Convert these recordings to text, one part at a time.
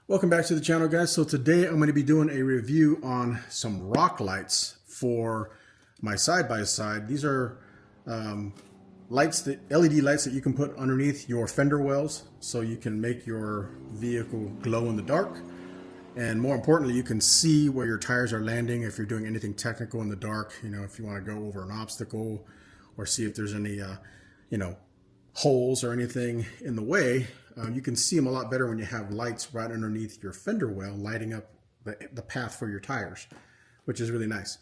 Welcome back to the channel, guys. So today I'm going to be doing a review on some rock lights for my side-by-side. These are lights, LED lights that you can put underneath your fender wells so you can make your vehicle glow in the dark. And more importantly, you can see where your tires are landing if you're doing anything technical in the dark. You know, if you want to go over an obstacle or see if there's any, holes or anything in the way. You can see them a lot better when you have lights right underneath your fender well lighting up the path for your tires, which is really nice.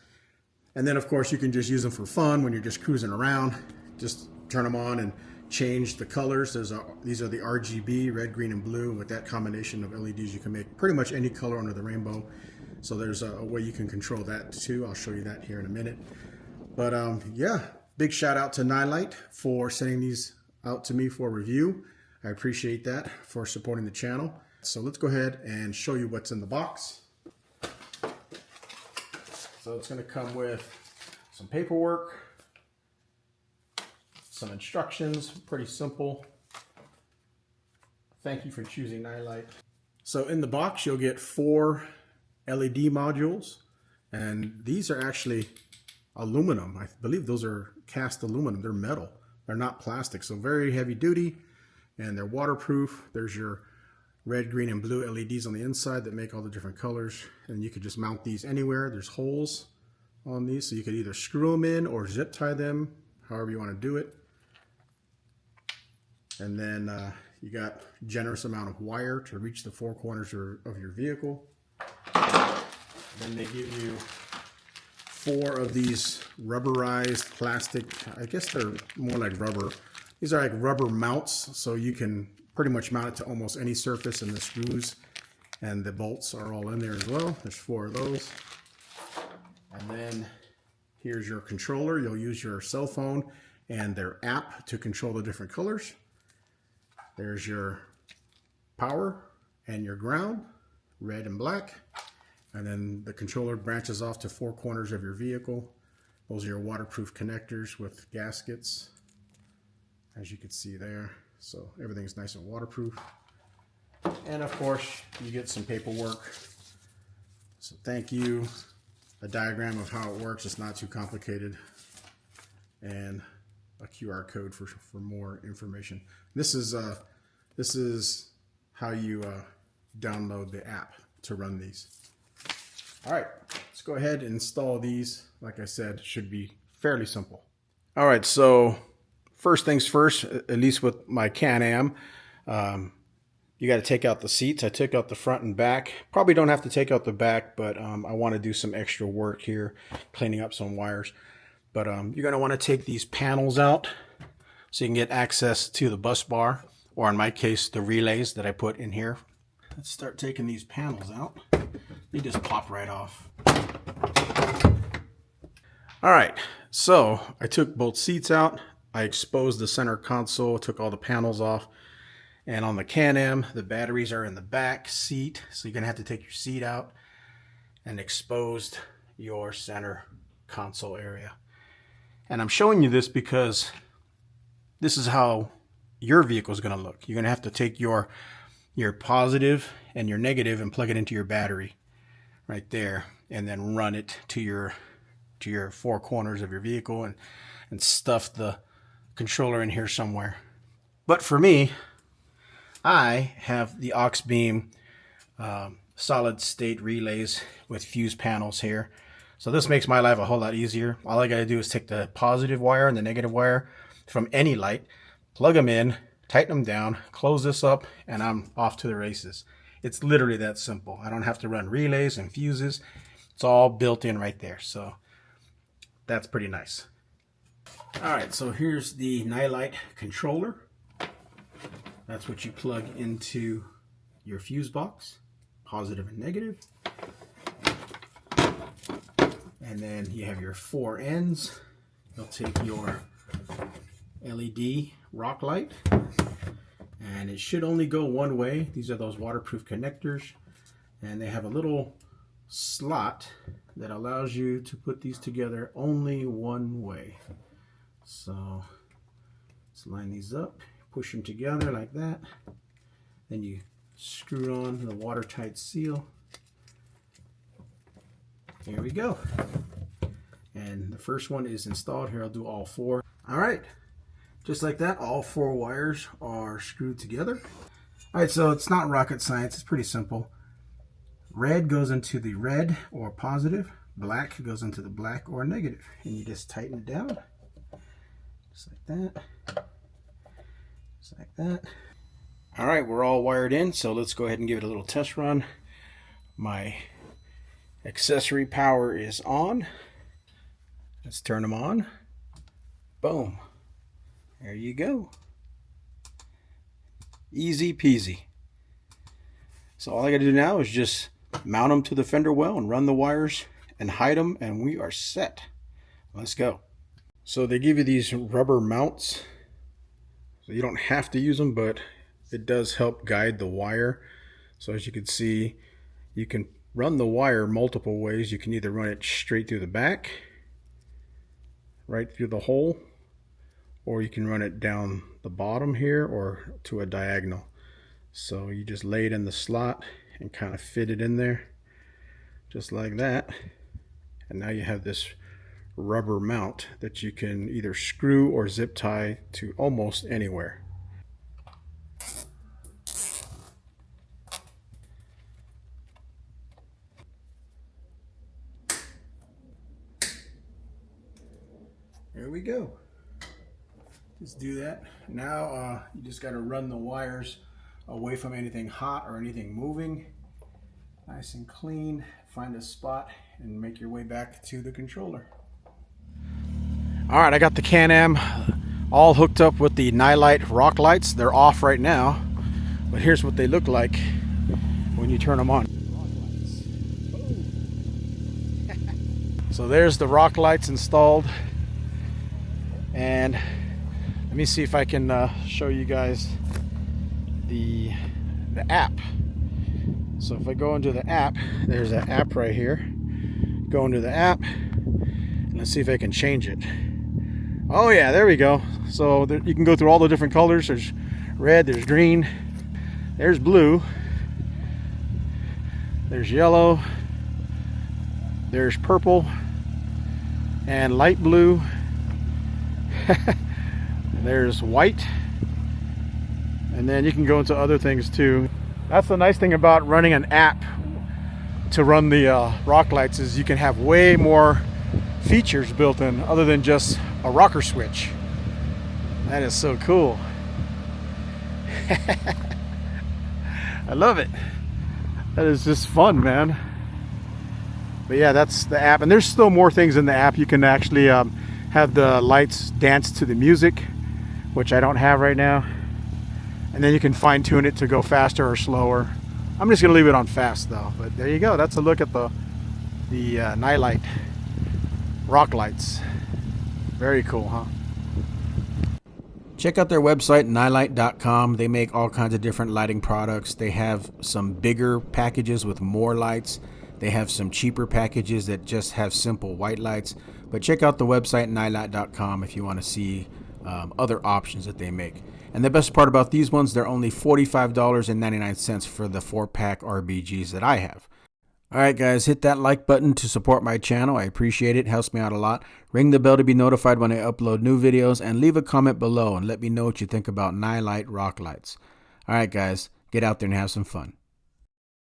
And then of course you can just use them for fun when you're just cruising around. Just turn them on and change the colors. These are the RGB, red, green, and blue. With that combination of LEDs, you can make pretty much any color under the rainbow. So there's a way you can control that too. I'll show you that here in a minute. But yeah, big shout out to Nilight for sending these out to me for review. I appreciate that for supporting the channel. So let's go ahead and show you what's in the box. So it's going to come with some paperwork, some instructions, pretty simple. Thank you for choosing Nilight. So in the box you'll get 4 LED modules, and these are actually aluminum. I believe those are cast aluminum. They're metal. They're not plastic, so very heavy duty, and they're waterproof. There's your red, green, and blue LEDs on the inside that make all the different colors, and you could just mount these anywhere. There's holes on these, so you could either screw them in or zip tie them, however you want to do it. And then you got a generous amount of wire to reach the 4 corners of your vehicle. Then they give you 4 of these rubberized plastic, I guess they're more like rubber. These are like rubber mounts, so you can pretty much mount it to almost any surface, and the screws and the bolts are all in there as well. There's 4 of those. And then here's your controller. You'll use your cell phone and their app to control the different colors. There's your power and your ground, red and black. And then the controller branches off to 4 corners of your vehicle. Those are your waterproof connectors with gaskets, as you can see there. So everything's nice and waterproof. And of course, you get some paperwork. So thank you. A diagram of how it works. It's not too complicated. And a QR code for more information. This is how you download the app to run these. All right, let's go ahead and install these. Like I said, it should be fairly simple. All right, so first things first, at least with my Can Am, you got to take out the seats. I took out the front and back. Probably don't have to take out the back, but I want to do some extra work here, cleaning up some wires. But you're going to want to take these panels out so you can get access to the bus bar, or in my case, the relays that I put in here. Let's start taking these panels out. They just pop right off. All right, so I took both seats out. I exposed the center console, took all the panels off. And on the Can Am, the batteries are in the back seat. So you're gonna have to take your seat out and exposed your center console area. And I'm showing you this because this is how your vehicle is gonna look. You're gonna have to take your positive and your negative and plug it into your battery right there, and then run it to your 4 corners of your vehicle and stuff the controller in here somewhere. But for me, I have the aux beam solid state relays with fuse panels here. So this makes my life a whole lot easier. All I gotta do is take the positive wire and the negative wire from any light, plug them in, tighten them down, close this up, and I'm off to the races. It's literally that simple. I don't have to run relays and fuses. It's all built in right there. So that's pretty nice. All right, so here's the Nilight controller. That's what you plug into your fuse box, positive and negative. And then you have your 4 ends. You'll take your LED rock light, and it should only go one way. These are those waterproof connectors, and they have a little slot that allows you to put these together only one way. So let's line these up, push them together like that. Then you screw on the watertight seal. Here we go. And the first one is installed. Here, I'll do all four. All right, just like that, all four wires are screwed together. All right, so it's not rocket science. It's pretty simple. Red goes into the red or positive. Black goes into the black or negative. And you just tighten it down. Just like that. Just like that. All right, we're all wired in, so let's go ahead and give it a little test run. My accessory power is on. Let's turn them on. Boom. There you go. Easy peasy. So all I got to do now is just mount them to the fender well and run the wires and hide them, and we are set. Let's go. So they give you these rubber mounts. So you don't have to use them, but it does help guide the wire. So as you can see, you can run the wire multiple ways. You can either run it straight through the back, right through the hole, or you can run it down the bottom here or to a diagonal. So you just lay it in the slot and kind of fit it in there just like that, and now you have this rubber mount that you can either screw or zip tie to almost anywhere. There we go. Just do that. Now you just got to run the wires away from anything hot or anything moving. Nice and clean. Find a spot and make your way back to the controller. All right, I got the Can Am all hooked up with the Nilight rock lights. They're off right now, but here's what they look like when you turn them on. So there's the rock lights installed, and let me see if I can show you guys the app. So if I go into the app, there's an app right here. Go into the app, and let's see if I can change it. Oh yeah, there we go. So there, you can go through all the different colors. There's red, there's green, there's blue, there's yellow, there's purple, and light blue. There's white, and then you can go into other things too. That's the nice thing about running an app to run the rock lights, is you can have way more features built in other than just a rocker switch. That is so cool. I love it. That is just fun, man. But yeah, that's the app, and there's still more things in the app. You can actually have the lights dance to the music, which I don't have right now. And then you can fine tune it to go faster or slower. I'm just gonna leave it on fast though. But there you go. That's a look at the Nilight rock lights. Very cool, huh? Check out their website, nilight.com. They make all kinds of different lighting products. They have some bigger packages with more lights. They have some cheaper packages that just have simple white lights. But check out the website, nilight.com, if you want to see other options that they make. And the best part about these ones, they're only $45.99 for the 4-pack RBGs that I have. Alright guys, hit that like button to support my channel. I appreciate it. It helps me out a lot. Ring the bell to be notified when I upload new videos, and leave a comment below and let me know what you think about Nilight rock lights. Alright guys, get out there and have some fun.